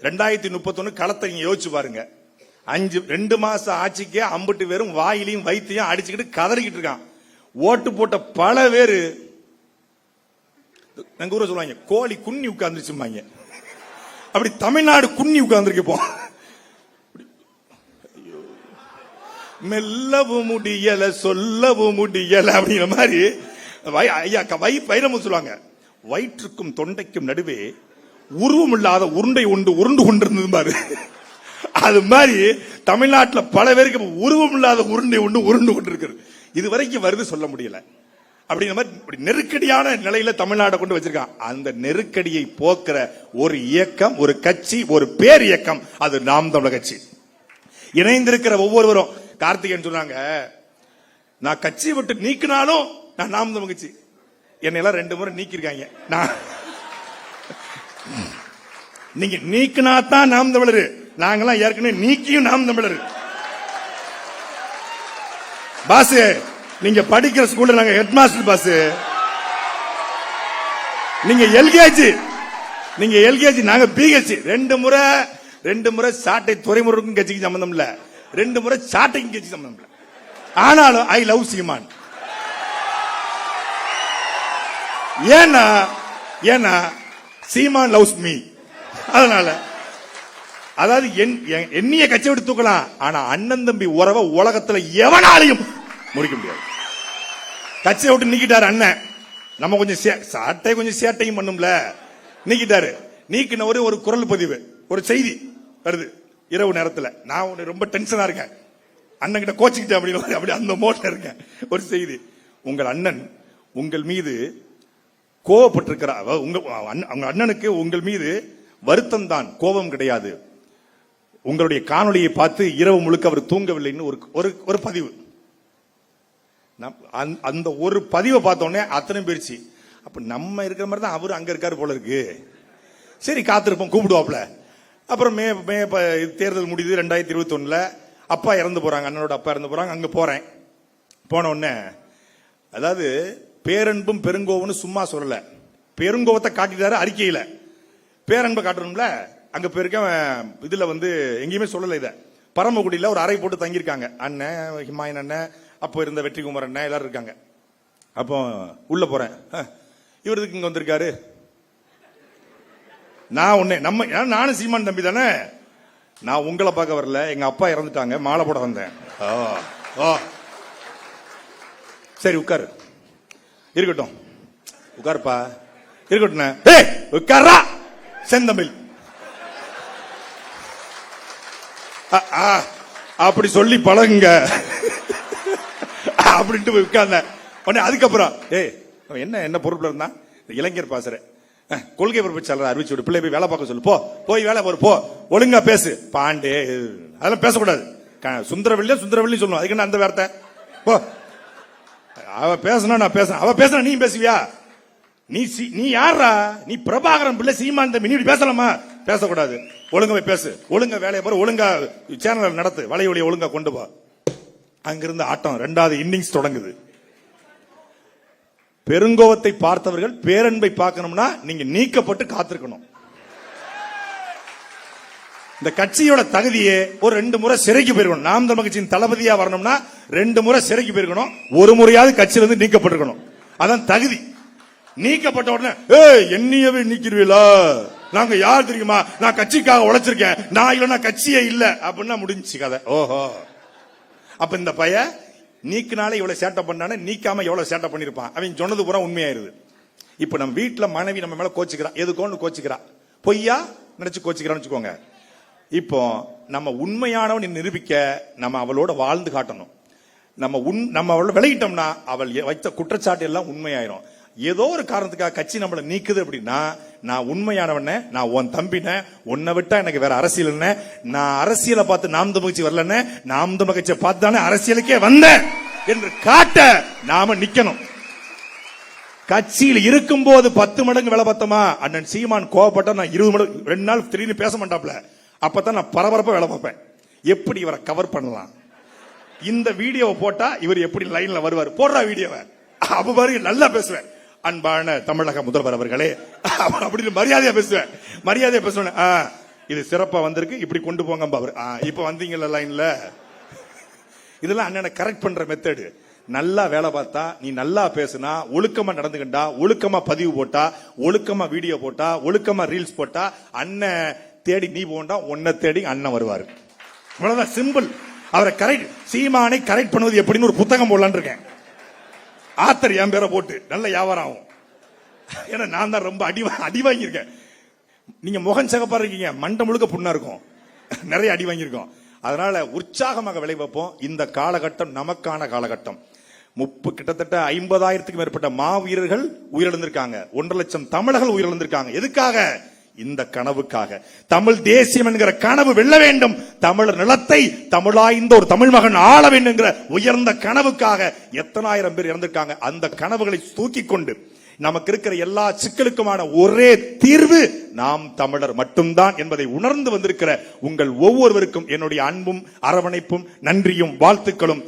2031 களத்தை நீங்க யோசிச்சு பாருங்க. 2 மாசம் ஆட்சிக்கே அம்புட்டு பேரும் வாயிலையும் வயிற்றையும் அடிச்சுக்கிட்டு கதறிக்கிட்டு இருக்கான். ஓட்டு போட்ட பல பேரு எங்க ஊரை சொல்லுவாங்க கோழி குன்னி உட்கார்ந்துச்சுமாங்க. அப்படி தமிழ்நாடு குன்னி உட்கார்ந்துருக்கு. மெல்லவும் முடியல சொல்லவும் முடியல அப்படிங்கிற மாதிரி ஐயா வைரமும் சொல்லுவாங்க. வயிற்றுக்கும் தொண்டைக்கும் நடுவே உருவம் இல்லாத உருண்டை உருண்டு கொண்டிருந்தது பாரு. அது மாதிரி தமிழ்நாட்டில் பல பேருக்கு உருவம் இல்லாத உருண்டை உருண்டு கொண்டிருக்கிறது. இது வரைக்கும் வருது சொல்ல முடியல. அப்படிங்கிற மாதிரி நெருக்கடியான நிலையில தமிழ்நாட்டை கொண்டு வச்சிருக்கான். அந்த நெருக்கடியை போக்குற ஒரு இயக்கம், ஒரு கட்சி, ஒரு பேர் இயக்கம், அது நாம் தமிழர் கட்சி. இணைந்திருக்கிற ஒவ்வொருவரும் கார்த்திகேயன் சொன்னாங்க, நான் கட்சியை விட்டு நீக்கினாலும் நான் நாம் தமிழர் கட்சி. என்னை எல்லாம் 2 முறை நீக்கிருக்காங்க. நீங்க நீக்கினா தான் நாம் தமிழர். நாங்கெல்லாம் ஏற்கனவே நீக்கியும் நாம் தமிழர். பாஸ், நீங்க படிக்கிற ஸ்கூல்ல நாங்க ஹெட் மாஸ்டர் பாஸ். நீங்க எல்கேஜி நாங்க பிஹெச். 2 முறை சாட்டை துறைமுருக்கும் கட்சிக்கு சம்பந்தம் இல்ல, 2 முறை சாட்டைக்கும் கட்சி சம்பந்தம் இல்ல. ஆனாலும் ஐ லவ் சீமான். ஏன்னா சீமான் லவ்ஸ் மீ. அதனால அதாவது எண்ணிய கட்சி விட்டு தூக்கலாம், ஆனா அண்ணன் தம்பி உறவை உலகத்துல எவனாலையும் முடிக்க முடியாது. கட்சியை விட்டு நீக்கிட்டாரு அண்ணன். நம்ம கொஞ்சம் சாட்டை கொஞ்சம் சேட்டையும் பண்ணும்ல, நீக்கிட்டாரு. நீக்கின ஒரு குரல் பதிவு, ஒரு செய்தி வருது இரவு நேரத்தில். நான் ரொம்ப டென்ஷனா இருக்கேன், அண்ணன் கிட்ட கோச்சிக்கிட்டேன் அப்படின்னு, அப்படி அந்த மோட்ல இருக்கேன். ஒரு செய்தி, உங்கள் அண்ணன் உங்கள் மீது கோவப்பட்டிருக்கிறார். உங்க அண்ணனுக்கு உங்கள் மீது வருத்தம் தான், கோபம் கிடையாது. உங்களுடைய காணொலியை பார்த்து இரவு முழுக்க அவர் தூங்கவில்லைன்னு ஒரு பதிவு. அந்த ஒரு பதிவை பார்த்தோன்னே அத்தனை போயிடுச்சு. அப்ப நம்ம இருக்கிற மாதிரி தான் அவரு அங்க இருக்காரு போல இருக்கு. சரி காத்திருப்போம், கூப்பிடுவாப்ல. அப்புறம் மே தேர்தல் முடியுது 2021. அப்பா இறந்து போறாங்க, அண்ணனோட அப்பா இறந்து போறாங்க. அங்க போறேன். போன உடனே அதாவது பேரன்பும் பெருங்கோவம்னு சும்மா சொல்லல, பெருங்கோவத்தை காட்டிட்டாரு அறிக்கையில. பேரன்பை காட்டணும்ல, அங்க போயிருக்க இதுல எங்கேயுமே சொல்லல. இத பரமக்குடியில ஒரு அறை போட்டு தங்கியிருக்காங்க. அண்ணன் ஹிமாயன் அண்ணன், அப்போ இருந்த வெற்றிகுமார் அண்ணன் எல்லாரும் இருக்காங்க. அப்போ உள்ள போறேன், இவருக்கு இங்க வந்திருக்காரு. நானும் சீமான் தம்பி தானே, நான் உங்களை பார்க்க வரல, எங்க அப்பா இறந்துட்டாங்க, மாலை போட வந்தேன். சரி உட்காரு, இருக்கட்டும் உட்காருப்பா, இருக்கட்டும் உட்காரா செந்தமிழ் அப்படி சொல்லி பழகுங்க அப்படின்ட்டு போய் உட்கார்ந்த உடனே. அதுக்கப்புறம் என்ன பொறுப்புல இருந்தா, இளைஞர் பாசுற கொள்கை பொறுப்பு அறிவிச்சு விடு, பிள்ளை போய் வேலை பார்க்க சொல்லு, போய் வேலை போ, ஒழுங்கா பேசு பாண்டே, அதெல்லாம் பேசக்கூடாது. சுந்தரவல்லி சொல்லணும், அதுக்கு என்ன அந்த வார்த்தை? போ, அவ பேசணும் நான் பேசணும், அவ பேசணும் நீ பேசுவியா? நீ யாரா? நீ பிரபாகரன் பிள்ளை சீமான் தம்பி, நீ பேசலாமா? பேசக்கூடாது, ஒழுங்கா போய் பேசு, ஒழுங்கா வேலையை போற, ஒழுங்கா சேனல் நடத்து, வலையொலியை ஒழுங்கா கொண்டு போ. அங்கிருந்து ஆட்டம் 2வது இன்னிங்ஸ் தொடங்குது. பெருங்கோவத்தை பார்த்தவர்கள் பேரன்பை பார்க்கணும்னா நீங்க நீக்கப்பட்டு காத்திருக்கணும். இந்த கட்சியோட தகுதியே ஒரு 2 முறை சிறைக்கு போயிருக்கணும். நாம் தமிழர் கட்சியின் தளபதியா வரணும்னா 2 முறை சிறைக்கு போயிருக்கணும், ஒரு முறையாவது கட்சியிலிருந்து நீக்கப்பட்டிருக்கணும். அதான் தகுதி. நீக்கப்பட்ட உடனே என்னையவே நீக்கிடுவீங்களா? நாங்க யார் தெரியுமா? நான் கட்சிக்காக உழைச்சிருக்கேன், நான் இல்லைன்னா கட்சியே இல்ல அப்படின்னா முடிஞ்சு கதை. ஓஹோ, அப்ப இந்த பையன் நீக்கினால இவ்வளவு சேட்டை பண்ணானே, நீக்காம எவ்வளவு சேட்டை பண்ணிருப்பான். அவன் சொன்னது பூரா உண்மையாயிருது. இப்ப நம்ம வீட்டுல மனைவி நம்ம மேல கோச்சிக்கிறா, எதுக்கோன்னு கோச்சிக்கிறா, பொய்யா நினைச்சு கோச்சிக்கிறான்னு வச்சுக்கோங்க. இப்போ நம்ம உண்மையானவன் நிரூபிக்க நம்ம அவளோட வாழ்ந்து காட்டணும். நம்ம அவளோட விலகிட்டோம்னா அவள் வைத்த குற்றச்சாட்டு எல்லாம் உண்மையாயிரும். ஏதோ ஒரு காரணத்துக்காக கட்சி நம்மள நீக்குது அப்படின்னா, நான் உண்மையானவன, நான் உன் தம்பின, உன்னை விட்டா எனக்கு வேற அரசியல் என்ன, நான் அரசியலை பார்த்து நாம் தமிழர் கட்சி வரலன்னு, நாம் தமிழர் கட்சியை பார்த்து தானே அரசியலுக்கே வந்த என்று காட்ட நாம நிக்கணும். கட்சியில் இருக்கும் போது 10 மடங்கு வேலை பார்த்தோமா, அண்ணன் சீமான் கோவப்பட்டா நான் 20 மடங்கு 2 நாள் திடீர்னு பேச மாட்டாப்ல, அப்பதான் நான் பரபரப்பா வேலை பார்ப்பேன். எப்படி இவரை கவர் பண்ணலாம், இந்த வீடியோவை போட்டா இவர் எப்படி லைன்ல வருவார், போடுறா வீடியோவை, அப்ப பாருங்க நல்லா பேசுவேன். அன்பான தமிழக முதல்வர் அவர்களே அப்படின்னு மரியாதையா பேசுவேன். இது சிறப்பா வந்திருக்கு, இப்படி கொண்டு போங்க அவர். இப்ப வந்தீங்கல்ல லைன்ல, இதெல்லாம் அண்ணனை கரெக்ட் பண்ற மெத்தடு. நல்லா வேலை பார்த்தா, நீ நல்லா பேசுனா, ஒழுக்கமா நடந்துக்கிட்டா, ஒழுக்கமா பதிவு போட்டா, ஒழுக்கமா வீடியோ போட்டா, ஒழுக்கமா ரீல்ஸ் போட்டா, அண்ணன் தேடி நீ போண்டா, உன்னை தேடி அண்ணன் வருவாரு. இவ்வளவுதான் சிம்பிள். அவரை கரெக்ட், சீமானை கரெக்ட் பண்ணுவது எப்படின்னு ஒரு புத்தகம் போடலான்னு இருக்கேன். ஆத்தர் என் பேரை போட்டு நல்ல வியாபாரம் ஆகும். ஏன்னா நான் தான் ரொம்ப அடி வாங்கியிருக்கேன். நீங்க முகம் சகப்பா இருக்கீங்க, மண்டை முழுக்க புண்ணா இருக்கும், நிறைய அடி வாங்கியிருக்கோம். அதனால உற்சாகமாக விளைவிப்போம். இந்த காலகட்டம் நமக்கான காலகட்டம். கிட்டத்தட்ட 50,000க்கும் மேற்பட்ட மாவீரர்கள் உயிரிழந்திருக்காங்க. 1.5 லட்சம் தமிழர்கள் உயிரிழந்திருக்காங்க. எதுக்காக? இந்த கனவுக்காக. தமிழ் தேசியம் என்கிற கனவு வெல்ல வேண்டும், தமிழர் நிலத்தை தமிழாய்ந்த ஒரு தமிழ் மகன் ஆள வேண்டும் என்கிற உயர்ந்த கனவுக்காக எத்தனாயிரம் பேர் இறந்திருக்காங்க. அந்த கனவுகளை தூக்கி கொண்டு நமக்கு இருக்கிற எல்லா சிக்கலுக்குமான ஒரே தீர்வு நாம் தமிழர் மட்டும்தான் என்பதை உணர்ந்து வந்திருக்கிற உங்கள் ஒவ்வொருவருக்கும் என்னுடைய அன்பும் அரவணைப்பும் நன்றியும் வாழ்த்துக்களும்.